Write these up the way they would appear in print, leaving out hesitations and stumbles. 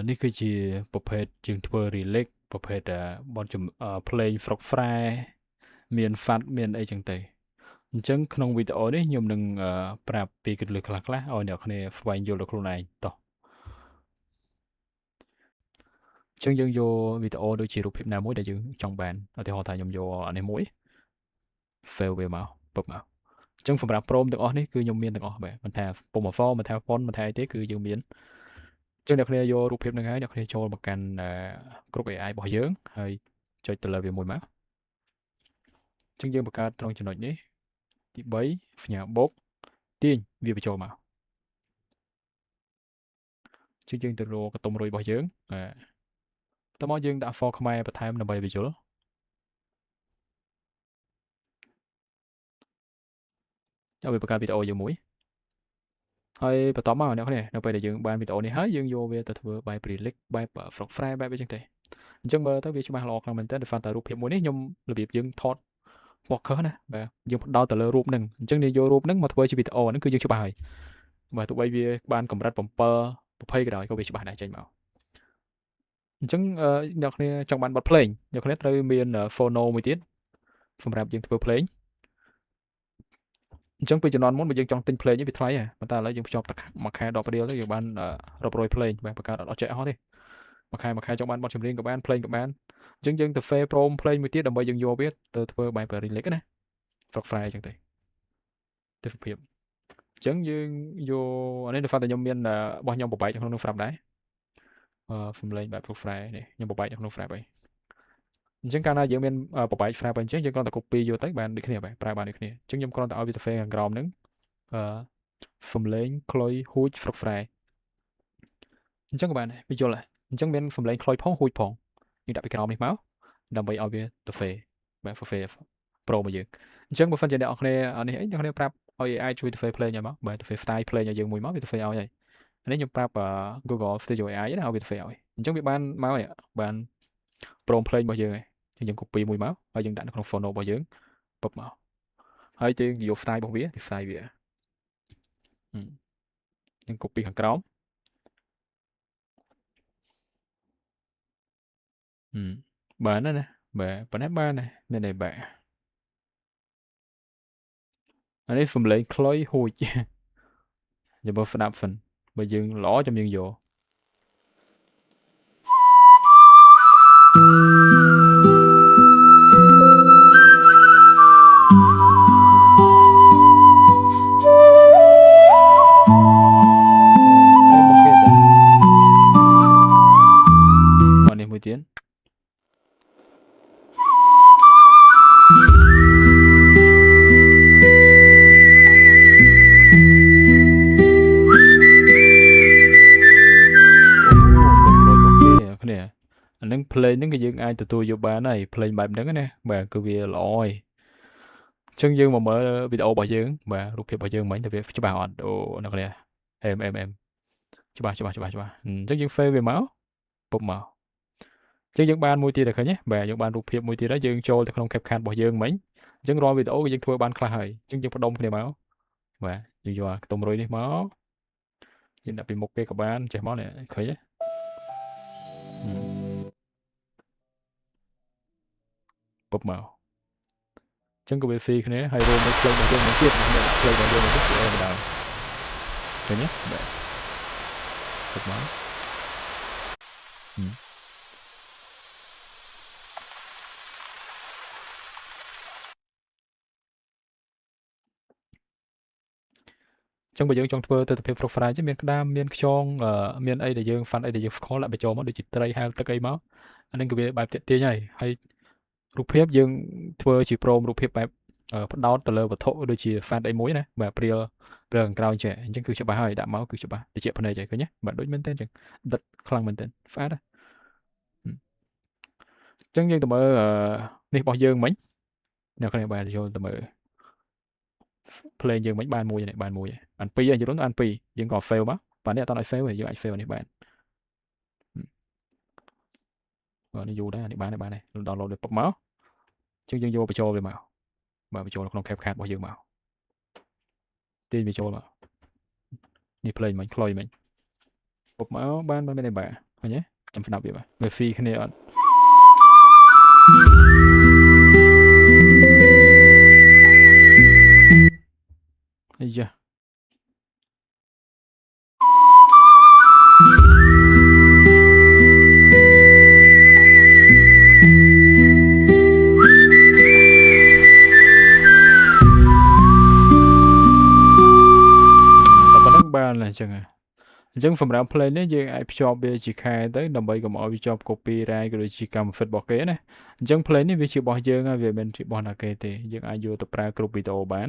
នេះគឺជាប្រភេទជាងធ្វើ relix ប្រភេទបនជំភ្លេង frog fry មាន fat មានអីចឹងទៅអញ្ចឹងក្នុងវីដេអូនេះខ្ញុំនឹងប្រាប់ពីគន្លឹះខ្លះៗឲ្យអ្នកគ្នាស្វែងយល់ដល់ខ្លួនឯងតោះអញ្ចឹងយើងយកវីដេអូដូចជារូបភាពណាមួយដែលយើងចង់បានឧទាហរណ៍ថាខ្ញុំយកអានេះមួយ fail វាមកពុបមកអញ្ចឹងសម្រាប់ prompt ទាំងអស់នេះគឺខ្ញុំមានទាំងអស់បាទមិនថាពុំ form មិនថា font មិនថាអីទេគឺយើងមានអញ្ចឹងអ្នកគ្នាយករូបភាពហ្នឹងហើយអ្នកគ្នាចូលមកកាន់គ្រប់ AI របស់យើងហើយចុចទៅលើវាមួយមកអញ្ចឹងយើងបង្កើតត្រង់ចំណុចនេះទី3ផ្ញើបូកទាញវាបញ្ចូលមកអញ្ចឹងយើងទៅរកកតុំរុយរបស់យើងតមកយើងដាក់ for ខ្មែរបន្ថែមដើម្បីបញ្យល់ឲ្យវាបង្កើតវីដេអូយើងមួយហើយបន្ទាប់មកអ្នកគ្នានៅពេលដែលយើងបានវីដេអូនេះហើយយើងយកវាទៅធ្វើបែប relic បែប frog fry បែបអីចឹងទៅអញ្ចឹងមើលទៅវាច្បាស់ល្អខ្លាំងមែនទែនដោយសារតែរូបភាពមួយនេះខ្ញុំរបៀបយើងថត focus ណាបាទយើងផ្ដោតទៅលើរូបហ្នឹងអញ្ចឹងយើងយករូបហ្នឹងមកធ្វើជាវីដេអូហ្នឹងគឺយើងច្បាស់ហើយបាទទោះបីវាបានកម្រិត7 20ក៏ដោយក៏វាច្បាស់ដែរចេញមកអញ្ចឹងអ្នកគ្នាចង់បានបទភ្លេងអ្នកគ្នាត្រូវមាន phono មួយទៀតសម្រាប់យើងធ្វើភ្លេងអញ្ចឹងពីជំនាន់មុនបើយើងចង់ទិញភ្លេងវាថ្លៃហ៎ប៉ុន្តែឥឡូវយើងភ្ជាប់មួយខែ10រៀលទៅយើងបានរាប់រយភ្លេងបាទបង្កើតអត់ចេះអស់ទេមួយខែចង់បានបទចម្រៀងក៏បានភ្លេងក៏បានអញ្ចឹងយើងទៅ fair prom ភ្លេងមួយទៀតដើម្បីយើងយកវាទៅធ្វើបែប remix ណា frog fry អញ្ចឹងទៅទិដ្ឋភាពអញ្ចឹងយើងយកអានេះដោយសារតែខ្ញុំមានរបស់ខ្ញុំបបែកក្នុងនោះ frame ដែរសំឡេងបែប frog fry នេះខ្ញុំបបែកក្នុង frame ហើយអញ្ចឹងកាលណាយើងមានបបែក frame អញ្ចឹងយើងគ្រាន់តែ copy យកទៅបានដូចគ្នាបាទប្រើបានដូចគ្នាអញ្ចឹងខ្ញុំគ្រាន់តែឲ្យវាទៅ fair ខាងក្រោមហ្នឹងសំឡេងខ្លុយហួច frog fry អញ្ចឹងក៏បានវាយល់ដែរអញ្ចឹងមានសំឡេងខ្លុយផងហួចផងយើងដាក់ពីក្រោមនេះមកដើម្បីឲ្យវាទៅ fair បាទ fair pro មកយើងអញ្ចឹងបើសិនជាអ្នកនរគ្នានេះអីអ្នកនរគ្នាប្រាប់ឲ្យ AI ជួយទៅ fair ភ្លេងឲ្យមកបាទទៅ fair style ភ្លេងឲ្យយើងមួយមកវាទៅ fair ឲ្យហើយនេះខ្ញុំប្រាប់ Google Studio AI ណាឲ្យវាទៅ fair ឲ្យអញ្ចឹងវាបានមកនេះបាន pro ភ្លេងរបស់យើងហើយយើង copy មួយមកហើយយើងដាក់នៅក្នុង phono របស់យើងពុបមកហើយយើងយក style របស់វា style វាយើង copy ខាងក្រោមបានណាបាទប៉ុណ្ណេះបានណាមានតែបាទអានេះសំឡេងខ្លុយហួចចាំមើលស្ដាប់សិនបើយើងល្អចាំយើងយកមួយទៀតអានឹងភ្លេងហ្នឹងគឺយើងអាចទទួលយកបានហើយភ្លេងបែបហ្នឹងណាបាទគឺវាល្អហើយអញ្ចឹងយើងមកមើលវីដេអូរបស់យើងបាទរូបភាពរបស់យើងមិញតើវាច្បាស់អត់អូអ្នកនេះអេមច្បាស់អញ្ចឹងយើង fail វាមកពុបមកអញ្ចឹងយើងបានមួយទៀតឃើញទេបាទយើងបានរូបភាពមួយទៀតហើយយើងចូលទៅក្នុង CapCut របស់យើងមិញអញ្ចឹងរាល់វីដេអូគឺយើងធ្វើបានខ្លះហើយអញ្ចឹងយើងបដុំគ្នាមកបាទយើងយកខ្ទង់រុយនេះមកយើងដាក់ពីមុខគេក៏បានចេះមកនេះឃើញទេពុបមកអញ្ចឹងក៏វាស៊ីគ្នាហើយរួមមួយភ្លេងរបស់យើងមួយទៀតភ្លេងរបស់យើងមួយទៀតគឺអីម្ដងឃើញទេបាទពុបមកចឹងបើយើងចង់ធ្វើទិដ្ឋភាព profile ចឹងមានក្តាមមានខ្យងមានអីដែលយើង fun អីដែលយើង scroll ដាក់បញ្ចូលមកដូចជាត្រីហែលទឹកអីមកអានឹងគឺវាបែបទាក់ទាញហើយរូបភាពយើងធ្វើជា prompt រូបភាពបែបផ្ដោតទៅលើវត្ថុដូចជា fat អីមួយណាបាទព្រាលខាងក្រោយចេះអញ្ចឹងគឺច្បាស់ហើយដាក់មកគឺច្បាស់តិចភ្នែកហើយឃើញទេបាទដូចមែនតើអញ្ចឹងដិតខ្លាំងមែនតើ fat អញ្ចឹងយើងទៅមើលនេះរបស់យើងមិញអ្នកគ្នាបាទចូលទៅមើលភ្លេងយើងមិញបានមួយនេះបាន2ហើយយល់បាន2យើងក៏ fail មកបាទនេះអត់ឲ្យ fail ទេយើងអាច fail នេះបាននេះយូរដែរនេះបានដែរ download វាពុកមកអញ្ចឹងយើងយកបញ្ចូលវាមកបាទបញ្ចូលនៅក្នុង CapCut របស់យើងមកទាញបញ្ចូលមកនេះភ្លេងមិញខ្លុយមិញ ពុកមកបានមិនទេបាទឃើញទេចាំស្ដាប់វាបាទវា free គ្នាអត់អាយ៉ាតែប៉ុណ្្នឹងបានអញ្ចឹងសម្រាប់ play នេះយើងអាចភ្ជាប់វាជាខែទៅដើម្បីកុំឲ្យវាជាប់ copyright ក៏ដូចជាកម្មសិទ្ធិរបស់គេណាអញ្ចឹង play នេះវាជារបស់យើងហើយវាមិនជារបស់ណាគេទេយើងអាចយកទៅប្រើគ្រប់វីដេអូបាន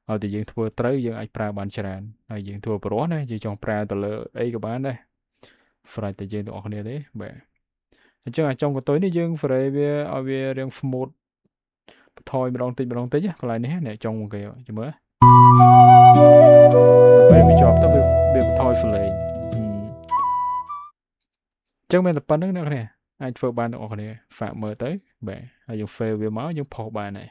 ឲ្យតែយើងធ្វើត្រូវយើងអាចប្រើបានច្រើនហើយយើងធ្វើប្រុសណាយើងចង់ប្រើទៅលើអីក៏បានដែរ fry តែយើងទាំងអស់គ្នាទេបាទអញ្ចឹងអាចុងកន្ទុយនេះយើង fray វាឲ្យវារាង smooth បន្ថយម្ដងតិចម្ដងតិចកន្លែងនេះអ្នកចុងគេចាំមើលពេលវាជាប់ទៅវាបន្ថយ flame ចឹងមានតែប៉ុណ្្នឹងអ្នកគ្នាអាចធ្វើបានទាំងអស់គ្នា ฝากមើលទៅបាទហើយយើង fail វាមកយើងផុសបានហើយ